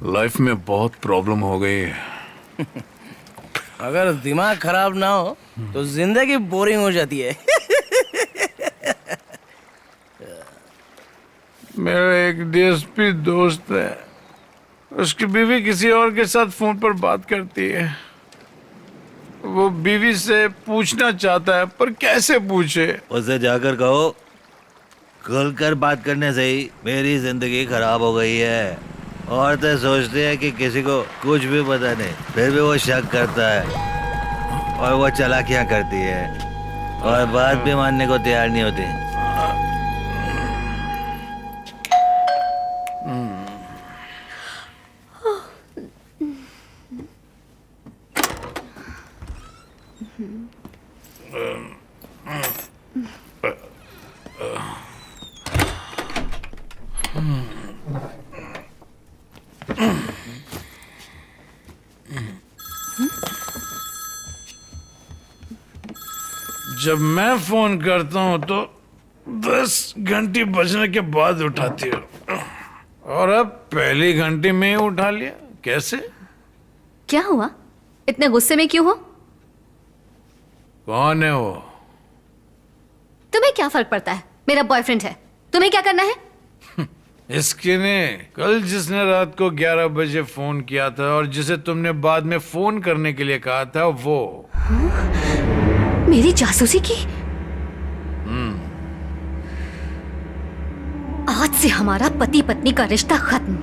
Life में बहुत problem हो गई है। अगर दिमाग खराब ना हो तो जिंदगी बोरिंग हो जाती है। मेरा एक डीएसपी दोस्त है, उसकी बीवी किसी और के साथ फोन पर बात करती है। वो बीवी से पूछना चाहता है पर कैसे पूछे। उसे जाकर कहो खुलकर बात करने से ही मेरी जिंदगी खराब हो गई है। औरतें सोचती है कि किसी को कुछ भी पता नहीं, फिर भी वो शक करता है और वो चालाकियां करती है और बात भी मानने को तैयार नहीं होती। जब मैं फोन करता हूँ तो 10 घंटे बजने के बाद उठाती हो, और अब पहली घंटे में ही उठा लिया। कैसे? क्या हुआ? इतने गुस्से में क्यों हो? कौन है वो? तुम्हें क्या फर्क पड़ता है? मेरा बॉयफ्रेंड है, तुम्हें क्या करना है? इसके ने कल जिसने रात को 11 बजे फोन किया था और जिसे तुमने बाद में फोन करने के लिए कहा था वो। मेरी जासूसी की? आज से हमारा पति पत्नी का रिश्ता खत्म।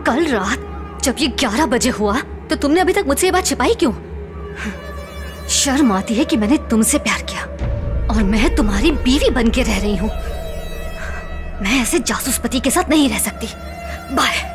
कल रात जब ये 11 बजे हुआ तो तुमने अभी तक मुझसे ये बात छिपाई क्यों? शर्म आती है कि मैंने तुमसे प्यार किया और मैं तुम्हारी बीवी बन के रह रही हूं। मैं ऐसे जासूस पति के साथ नहीं रह सकती। बाय।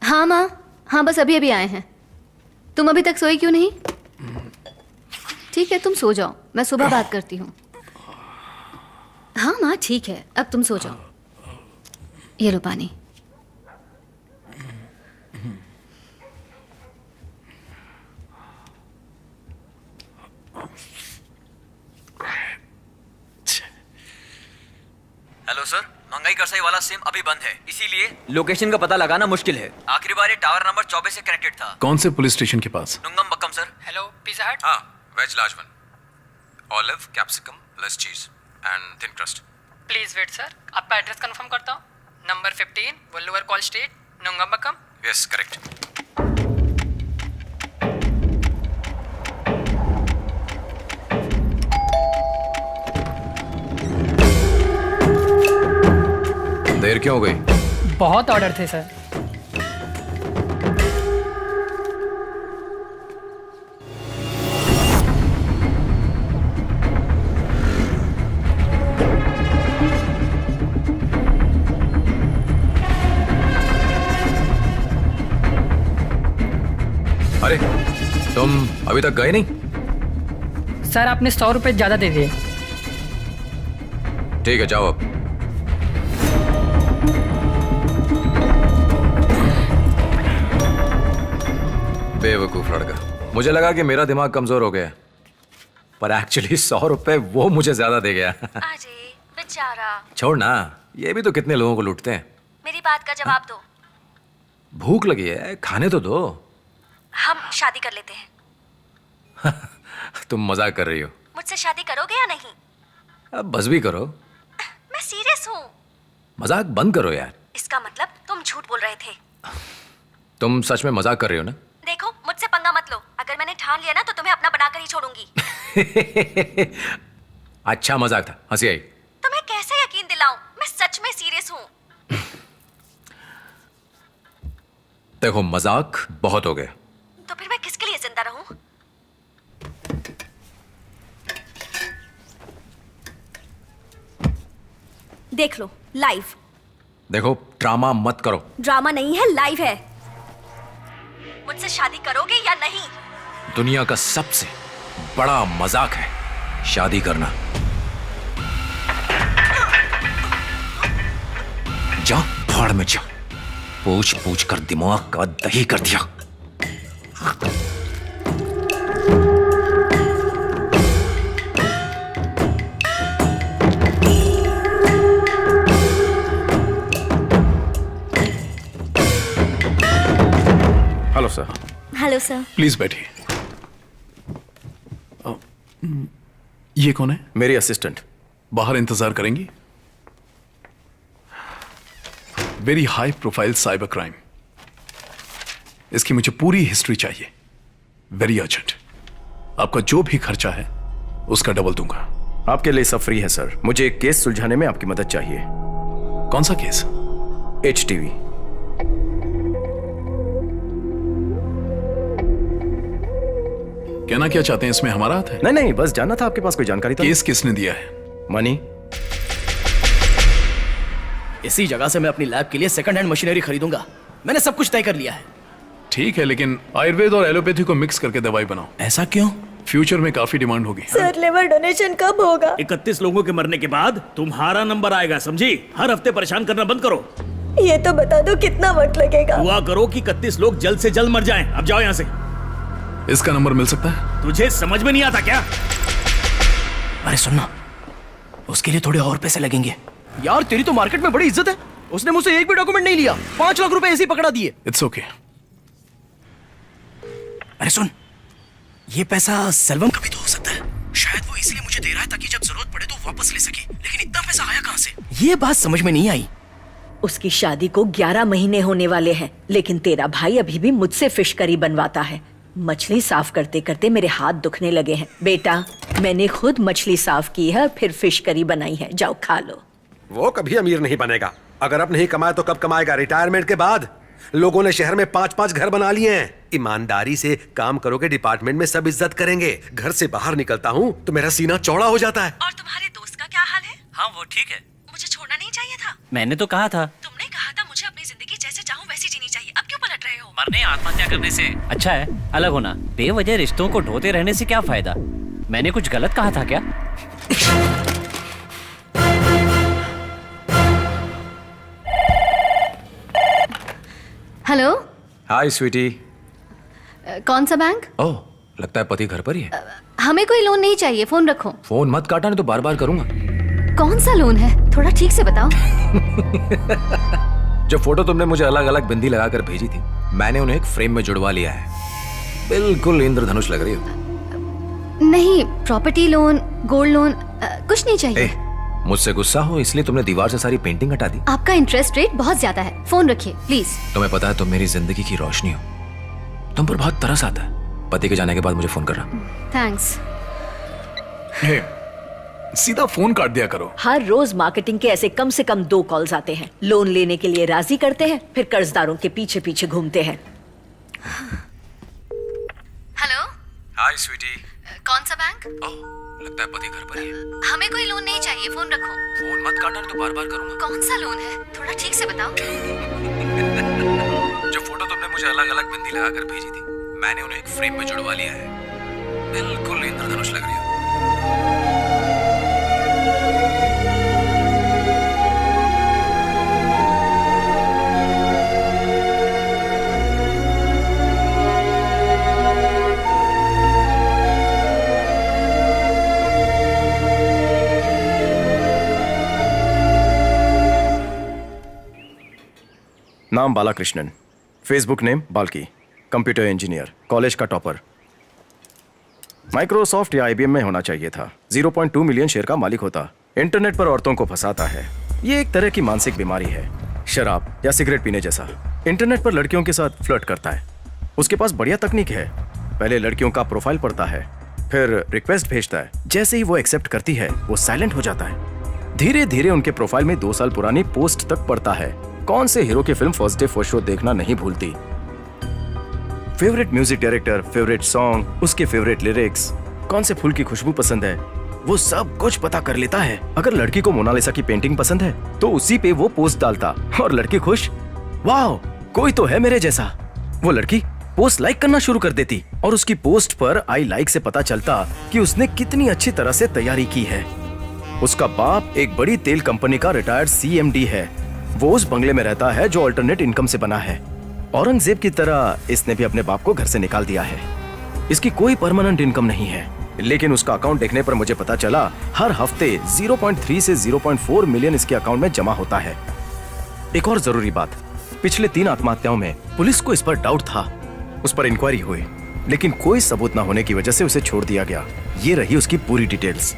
हाँ माँ, हाँ बस अभी अभी आए हैं। तुम अभी तक सोई क्यों नहीं? ठीक है तुम सो जाओ, मैं सुबह बात करती हूँ। हाँ माँ ठीक है, अब तुम सो जाओ। ये लो पानी। हेलो सर, मंगाई करसाई वाला सिम अभी बंद है, इसीलिए लोकेशन का पता लगाना मुश्किल है। आखिरी बार ये टावर नंबर 24 से कनेक्टेड था। कौन से पुलिस स्टेशन के पास? Nungambakkam sir. Hello Pizza Hut. हाँ, veg large one, olive, capsicum, less cheese and thin crust. Please wait sir, आपका एड्रेस कंफर्म करता हूँ। नंबर 15 वल्लुवर कॉल स्ट्रीट, नुंगम्बक्कम। Yes correct. देर क्यों हो गई? बहुत ऑर्डर थे सर। अरे तुम अभी तक गए नहीं? सर आपने 100 रुपये ज़्यादा दे दिए। ठीक है जाओ अब। बेवकूफ लड़का, मुझे लगा कि मेरा दिमाग कमजोर हो गया, पर एक्चुअली 100 रुपए वो मुझे ज्यादा दे गया। अरे बेचारा। छोड़ ना, ये भी तो कितने लोगों को लूटते हैं। मेरी बात का जवाब दो। भूख लगी है, खाने तो दो। हम शादी कर लेते हैं। तुम मजाक कर रही हो? मुझसे शादी करोगे या नहीं? अब बस भी करो। मैं सीरियस हूँ। मजाक बंद करो यार। इसका मतलब तुम झूठ बोल रहे थे। तुम सच में मजाक कर रही हो ना? देखो मुझसे पंगा मत लो, अगर मैंने ठान लिया ना तो तुम्हें अपना बनाकर ही छोड़ूंगी। अच्छा मजाक था, हंसी आई। तुम्हें कैसे यकीन दिलाऊं, मैं सच में सीरियस हूँ। देखो मजाक बहुत हो गया। तो फिर मैं किसके लिए जिंदा रहूं? देख लो लाइव। देखो ड्रामा मत करो। ड्रामा नहीं है, लाइव है। मुझसे शादी करोगे या नहीं? दुनिया का सबसे बड़ा मजाक है शादी करना। जा भाड़ में जा, पूछ पूछ कर दिमाग का दही कर दिया। Hello sir. Hello sir. Please बैठिए। ये कौन है? मेरी असिस्टेंट। बाहर इंतजार करेंगी? Very high profile cyber crime, इसकी मुझे पूरी हिस्ट्री चाहिए, वेरी अर्जेंट। आपका जो भी खर्चा है उसका डबल दूंगा। आपके लिए सब फ्री है सर। मुझे एक केस सुलझाने में आपकी मदद चाहिए। कौन सा केस? HTV। कहना क्या चाहते हैं, इसमें हमारा हाथ है? नहीं नहीं, बस जानना था आपके पास कोई जानकारी तो केस किसने दिया है? मनी। इसी जगह से मैं अपनी लैब के लिए सेकंड हैंड मशीनरी खरीदूंगा। मैंने सब कुछ तय कर लिया है। ठीक है, लेकिन आयुर्वेद और एलोपैथी को मिक्स करके दवाई बनाओ। ऐसा क्यों? फ्यूचर में काफी डिमांड होगी। सर लिवर डोनेशन कब होगा? 31 लोगों के मरने के बाद तुम्हारा नंबर आएगा, समझी? हर हफ्ते परेशान करना बंद करो। ये तो बता दो कितना वक्त लगेगा? दुआ करो कि 31 लोग जल्द से जल्द मर जाएं। अब जाओ यहाँ से। इसका नंबर मिल सकता है? तुझे समझ में नहीं आता क्या? अरे सुनना, उसके लिए थोड़े और पैसे लगेंगे। यार तेरी तो मार्केट में बड़ी इज्जत है। उसने मुझसे एक भी डॉक्यूमेंट नहीं लिया, 5 लाख रुपए ऐसे ही पकड़ा दिए। It's okay. अरे सुन, ये पैसा सेल्वम का भी तो हो सकता है। शायद वो इसलिए मुझे दे रहा है ताकि जब जरूरत पड़े तो वापस ले सके। लेकिन इतना पैसा आया कहां से? ये बात समझ में नहीं आई। उसकी शादी को 11 महीने होने वाले हैं, लेकिन तेरा भाई अभी भी मुझसे फिश करी बनवाता है। मछली साफ करते करते मेरे हाथ दुखने लगे हैं। बेटा, मैंने खुद मछली साफ की है और फिर फिश करी बनाई है, जाओ खा लो। वो कभी अमीर नहीं बनेगा। अगर अब नहीं कमाया तो कब कमाएगा? रिटायरमेंट के बाद। लोगों ने शहर में 5-5 घर बना लिए हैं। ईमानदारी से काम करोगे, डिपार्टमेंट में सब इज्जत करेंगे। घर से बाहर निकलता हूँ तो मेरा सीना चौड़ा हो जाता है। और तुम्हारे दोस्त का क्या हाल है? हाँ वो ठीक है। मुझे छोड़ना नहीं चाहिए था। मैंने तो कहा था। तुमने कहा था मुझे अपनी जिंदगी जैसे चाहूँ वैसी जीनी चाहिए। अब क्यों पलट रहे हो? मरने या आत्महत्या करने से अच्छा है अलग होना। बेवजह रिश्तों को ढोते रहने से क्या फायदा? मैंने कुछ गलत कहा था क्या? हेलो। हाय स्वीटी। कौन सा बैंक? ओह, लगता है पति घर पर ही है। हमें कोई लोन नहीं चाहिए, फोन रखो। फोन मत काटा, नहीं तो बार बार करूंगा। कौन सा लोन है, थोड़ा ठीक से बताओ। जो फोटो तुमने मुझे अलग अलग बिंदी लगाकर भेजी थी, मैंने उन्हें एक फ्रेम में जुड़वा लिया है। बिल्कुल इंद्रधनुष लग रही हो। नहीं, प्रॉपर्टी लोन, गोल्ड लोन, कुछ नहीं चाहिए। मुझसे गुस्सा हो इसलिए तुमने दीवार से सारी पेंटिंग हटा दी। आपका इंटरेस्ट रेट बहुत ज्यादा है, फोन रखिए प्लीज। तुम्हें पता है तुम मेरी जिंदगी की रोशनी हो। तुम पर बहुत तरस आता है। पति के जाने के बाद मुझे फोन कर रहा। थैंक्स। सीधा फोन काट दिया करो। हर रोज मार्केटिंग के ऐसे कम से कम 2 कॉल्स आते हैं। लोन लेने के लिए राजी करते हैं, फिर कर्जदारों के पीछे पीछे घूमते हैं। हेलो। हाय स्वीटी। कौन सा बैंक? ओह, लगता है पति घर पर ही है। हमें कोई लोन नहीं चाहिए, फोन रखो। फोन मत काटना, नहीं तो बार बार करूंगा। कौन सा लोन है, थोड़ा ठीक से बताओ। जो फोटो तुमने मुझे अलग अलग बिंदी लगाकर भेजी थी, मैंने उन्हें एक फ्रेम में जुड़वा लिया है। बिल्कुल इंद्रधनुष लग रही हो। नाम Balakrishnan, Facebook name Balki, computer engineer, college का टॉपर। माइक्रोसॉफ्ट या IBM में होना चाहिए था। 0.2 मिलियन शेयर का मालिक होता। इंटरनेट पर औरतों को फंसाता है। ये एक तरह की मानसिक बीमारी है, शराब या सिगरेट पीने जैसा। इंटरनेट पर लड़कियों के साथ फ्लर्ट करता है। उसके पास बढ़िया तकनीक है। पहले लड़कियों का प्रोफाइल पढ़ता है, फिर रिक्वेस्ट भेजता है। जैसे ही वो एक्सेप्ट करती है, वो साइलेंट हो जाता है। धीरे धीरे उनके प्रोफाइल में 2 साल पुरानी पोस्ट तक पड़ता है। कौन से हीरो की film first day first show देखना नहीं भूलती। Favourite music director, favourite song, उसके फेवरेट लिरिक्स, कौन से फूल की खुशबू पसंद है, वो सब कुछ पता कर लेता है। अगर लड़की को मोनालिसा की पेंटिंग पसंद है तो उसी पे वो पोस्ट डालता और लड़की खुश, वाह कोई तो है मेरे जैसा। वो लड़की पोस्ट लाइक करना शुरू कर देती और उसकी पोस्ट पर आई लाइक से पता चलता कि उसने कितनी अच्छी तरह से तैयारी की है। उसका बाप एक बड़ी तेल कंपनी का रिटायर्ड CMD है। वो उस बंगले में रहता है जो अल्टरनेट इनकम से बना है। औरंगजेब की तरह इसने भी अपने बाप को घर से निकाल दिया है। इसकी कोई परमानेंट इनकम नहीं है, लेकिन उसका अकाउंट देखने पर मुझे पता चला हर हफ्ते 0.3 से 0.4 मिलियन इसके अकाउंट में जमा होता है। एक और जरूरी बात, पिछले 3 आत्महत्याओं में पुलिस को इस पर डाउट था। उस पर इंक्वायरी हुई, लेकिन कोई सबूत न होने की वजह से उसे छोड़ दिया गया। ये रही उसकी पूरी डिटेल्स।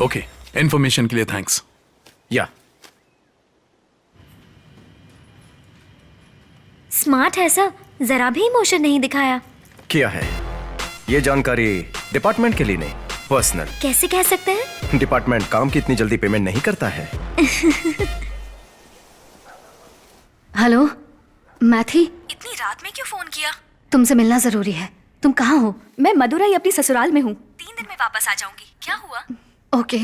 ओके, इन्फॉर्मेशन के लिए थैंक्स। या स्मार्ट है सर, जरा भी इमोशन नहीं दिखाया। किया है। ये जानकारी डिपार्टमेंट के लिए नहीं, पर्सनल। कैसे कह सकते हैं? डिपार्टमेंट काम की इतनी जल्दी पेमेंट नहीं करता है। हेलो, मैं थी। इतनी रात में क्यों फोन किया? तुमसे मिलना जरूरी है। तुम कहाँ हो? मैं मदुरई अपनी ससुराल में हूँ। 3 दिन में वापस आ जाऊंगी। क्या हुआ? ओके,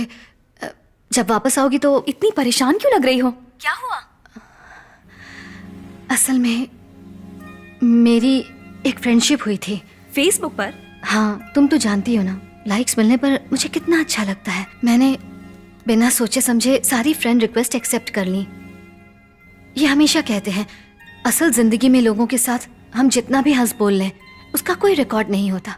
जब वापस आओगी तो। इतनी परेशान क्यों लग रही हो? क्या हुआ? असल में मेरी एक फ्रेंडशिप हुई थी फेसबुक पर। हाँ, तुम तो जानती हो ना, लाइक्स मिलने पर मुझे कितना अच्छा लगता है। मैंने बिना सोचे समझे सारी फ्रेंड रिक्वेस्ट एक्सेप्ट कर ली। ये हमेशा कहते हैं, असल जिंदगी में लोगों के साथ हम जितना भी हंस बोल लें उसका कोई रिकॉर्ड नहीं होता।